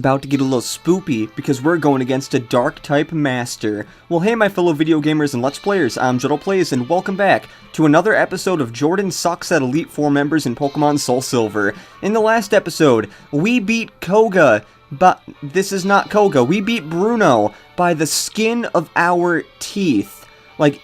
about to get a little spoopy because we're going against a Dark-type Master. Well, hey my fellow video gamers and Let's Players, I'm JodoPlays and welcome back to another episode of Jordan Sucks at Elite Four members in Pokemon Soul Silver. In the last episode, we beat Koga, but this is not Koga. We beat Bruno by the skin of our teeth. Like,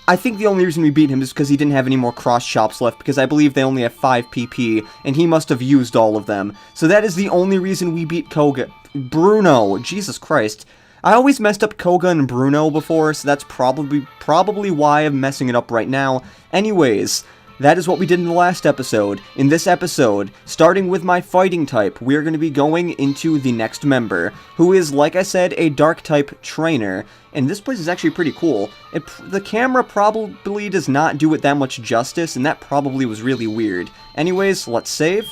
I think the only reason we beat him is because he didn't have any more cross chops left, because I believe they only have 5 PP, and he must have used all of them. So that is the only reason we beat Koga. Bruno, Jesus Christ. I always messed up Koga and Bruno before, so that's probably why I'm messing it up right now. Anyways, that is what we did in the last episode. In this episode, starting with my fighting type, we are going to be going into the next member, who is, like I said, a Dark-type trainer. And this place is actually pretty cool. The camera probably does not do it that much justice, and that probably was really weird. Anyways, let's save.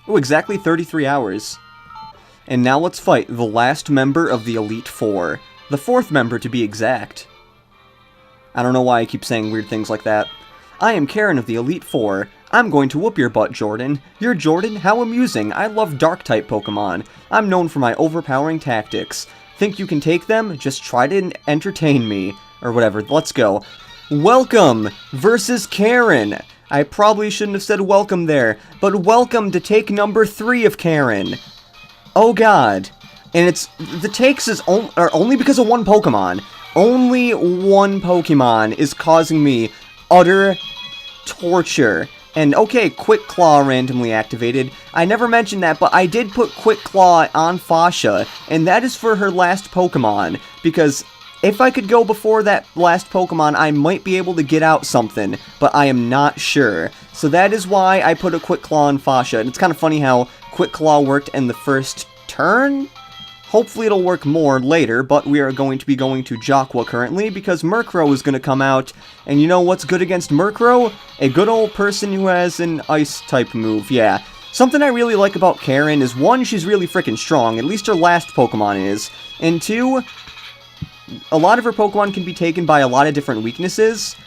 Oh, exactly 33 hours. And now let's fight the last member of the Elite Four. The 4th member, to be exact. I don't know why I keep saying weird things like that. I am Karen of the Elite Four. I'm going to whoop your butt, Jordan. You're Jordan? How amusing. I love Dark-type Pokemon. I'm known for my overpowering tactics. Think you can take them? Just try to entertain me. Or whatever. Let's go. Welcome versus Karen. I probably shouldn't have said welcome there, but welcome to take number 3 of Karen. Oh god. And the takes are only because of one Pokemon. Only one Pokemon is causing me utter torture. And okay, Quick Claw randomly activated. I never mentioned that, but I did put Quick Claw on Fasha, and that is for her last Pokemon, because if I could go before that last Pokemon, I might be able to get out something, but I am not sure. So that is why I put a Quick Claw on Fasha, and it's kind of funny how Quick Claw worked in the first turn? Hopefully it'll work more later, but we are going to be going to Jaqua currently, because Murkrow is going to come out, and you know what's good against Murkrow? A good old person who has an Ice-type move, yeah. Something I really like about Karen is, 1, she's really freaking strong, at least her last Pokemon is, and 2, a lot of her Pokemon can be taken by a lot of different weaknesses,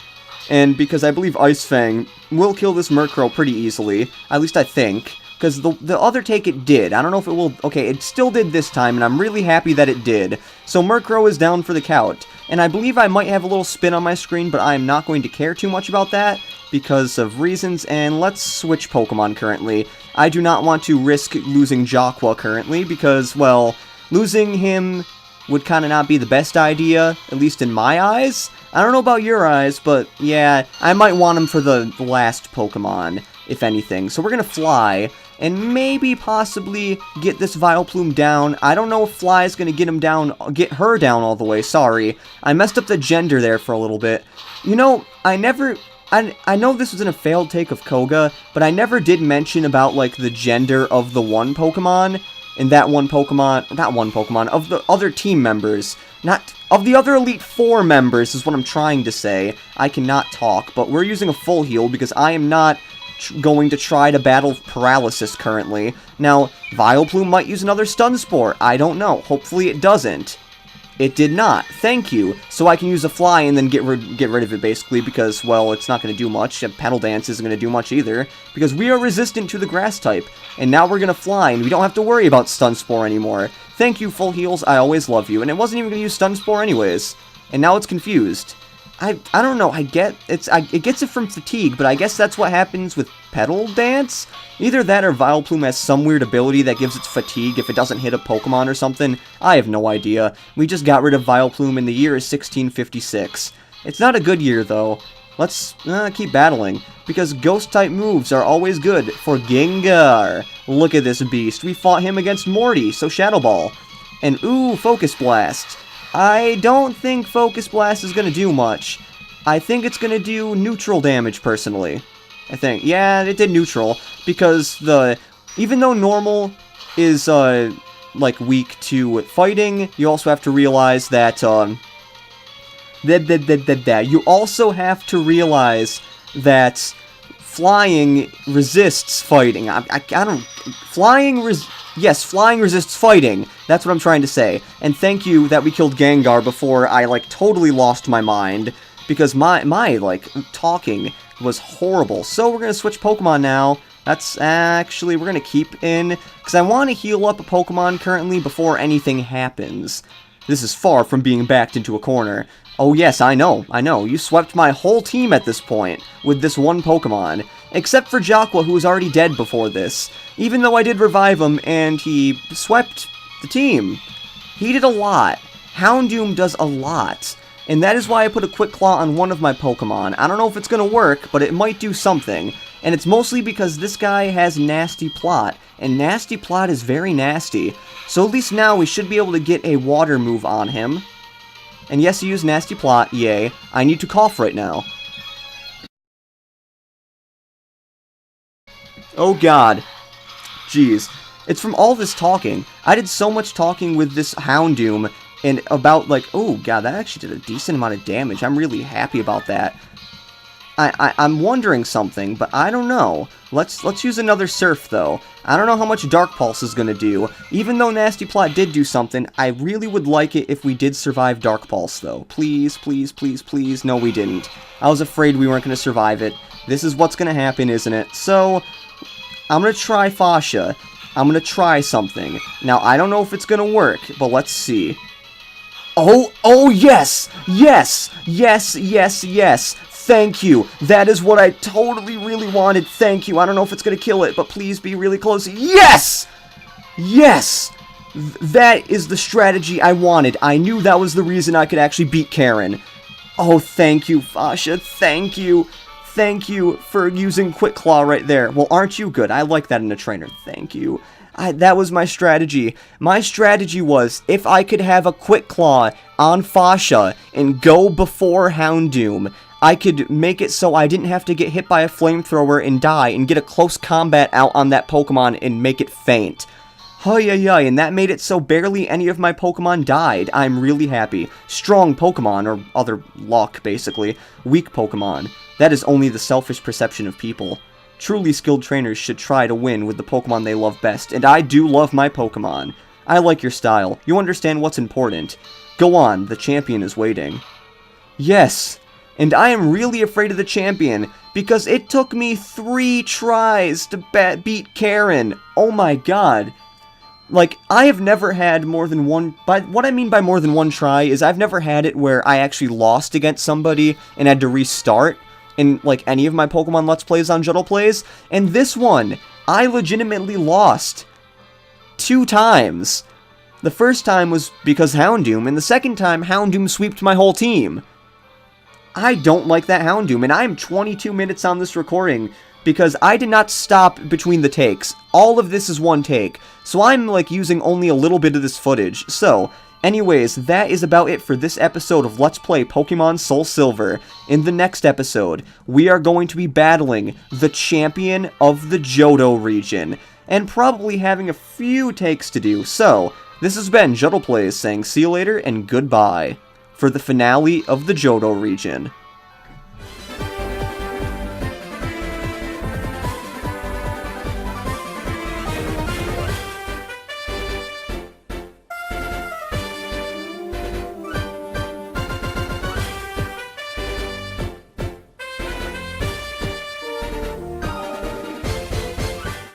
and because I believe Ice Fang will kill this Murkrow pretty easily, at least I think. Because the other take it did. I don't know if it will... Okay, it still did this time, and I'm really happy that it did. So Murkrow is down for the count. And I believe I might have a little spin on my screen, but I'm not going to care too much about that because of reasons. And let's switch Pokemon currently. I do not want to risk losing Jaqua currently because, well, losing him would kind of not be the best idea, at least in my eyes. I don't know about your eyes, but yeah, I might want him for the last Pokemon, if anything. So we're going to fly, and maybe possibly get this Vileplume down. I don't know if Fly is going to get her down all the way, sorry. I messed up the gender there for a little bit. You know, I know this was in a failed take of Koga, but I never did mention about, like, the gender of the one Pokemon, and that one Pokemon, not one Pokemon, of the other team members. Not, of the other Elite Four members is what I'm trying to say. I cannot talk, but we're using a full heal because I am not going to try to battle Paralysis currently. Now, Vileplume might use another Stun Spore. I don't know. Hopefully it doesn't. It did not. Thank you. So I can use a Fly and then get rid of it, basically, because, well, it's not going to do much. Petal Dance isn't going to do much either, because we are resistant to the Grass type. And now we're going to Fly, and we don't have to worry about Stun Spore anymore. Thank you, Full Heals. I always love you. And it wasn't even going to use Stun Spore anyways. And now it's confused. I don't know, it gets it from fatigue, but I guess that's what happens with Petal Dance? Either that or Vileplume has some weird ability that gives it fatigue if it doesn't hit a Pokemon or something. I have no idea. We just got rid of Vileplume and the year is 1656. It's not a good year, though. Let's keep battling, because Ghost-type moves are always good for Gengar. Look at this beast. We fought him against Morty, so Shadow Ball. And ooh, Focus Blast. I don't think Focus Blast is going to do much. I think it's going to do neutral damage, personally. I think. Yeah, it did neutral, because even though normal is, like, weak to fighting, you also have to realize that, you also have to realize that flying resists fighting. Yes, flying resists fighting. That's what I'm trying to say. And thank you that we killed Gengar before I, like, totally lost my mind. Because my like, talking was horrible. So we're gonna switch Pokemon now. That's actually, we're going to keep in, because I want to heal up a Pokemon currently before anything happens. This is far from being backed into a corner. Oh yes, I know. You swept my whole team at this point with this one Pokemon. Except for Jaqua, who was already dead before this. Even though I did revive him, and he swept the team. He did a lot. Houndoom does a lot. And that is why I put a Quick Claw on one of my Pokemon. I don't know if it's going to work, but it might do something. And it's mostly because this guy has Nasty Plot. And Nasty Plot is very nasty. So at least now we should be able to get a water move on him. And yes, he used Nasty Plot, yay. I need to cough right now. Oh god. Jeez. It's from all this talking. I did so much talking with this Houndoom, and about, like, oh god, that actually did a decent amount of damage. I'm really happy about that. I'm wondering something, but I don't know. Let's use another Surf, though. I don't know how much Dark Pulse is going to do. Even though Nasty Plot did do something, I really would like it if we did survive Dark Pulse, though. Please, please, please, please. No, we didn't. I was afraid we weren't going to survive it. This is what's going to happen, isn't it? So, I'm going to try Fasha. I'm going to try something. Now, I don't know if it's going to work, but let's see. Oh, yes! Yes! Yes, yes, yes! Thank you! That is what I totally really wanted. Thank you. I don't know if it's going to kill it, but please be really close. Yes! Yes! That is the strategy I wanted. I knew that was the reason I could actually beat Karen. Oh, thank you, Fasha. Thank you. Thank you for using Quick Claw right there. Well, aren't you good? I like that in a trainer. Thank you. That was my strategy. My strategy was, if I could have a Quick Claw on Fasha and go before Houndoom, I could make it so I didn't have to get hit by a flamethrower and die and get a close combat out on that Pokemon and make it faint. Hi-yi-yi, and that made it so barely any of my Pokemon died. I'm really happy. Strong Pokemon, or other luck, basically. Weak Pokemon. That is only the selfish perception of people. Truly skilled trainers should try to win with the Pokemon they love best, and I do love my Pokemon. I like your style. You understand what's important. Go on, the champion is waiting. Yes, and I am really afraid of the champion, because it took me 3 tries to beat Karen. Oh my god. Like, I have never had more than one... What I mean by more than one try is I've never had it where I actually lost against somebody and had to restart in, like, any of my Pokemon Let's Plays on Juttle Plays. And this one, I legitimately lost 2 times. The first time was because Houndoom, and the second time, Houndoom sweeped my whole team. I don't like that Houndoom, and I am 22 minutes on this recording because I did not stop between the takes. All of this is one take, so I'm, like, using only a little bit of this footage. So, anyways, that is about it for this episode of Let's Play Pokemon Soul Silver. In the next episode, we are going to be battling the champion of the Johto region, and probably having a few takes to do. So, this has been Juttle Plays saying see you later and goodbye for the finale of the Johto region.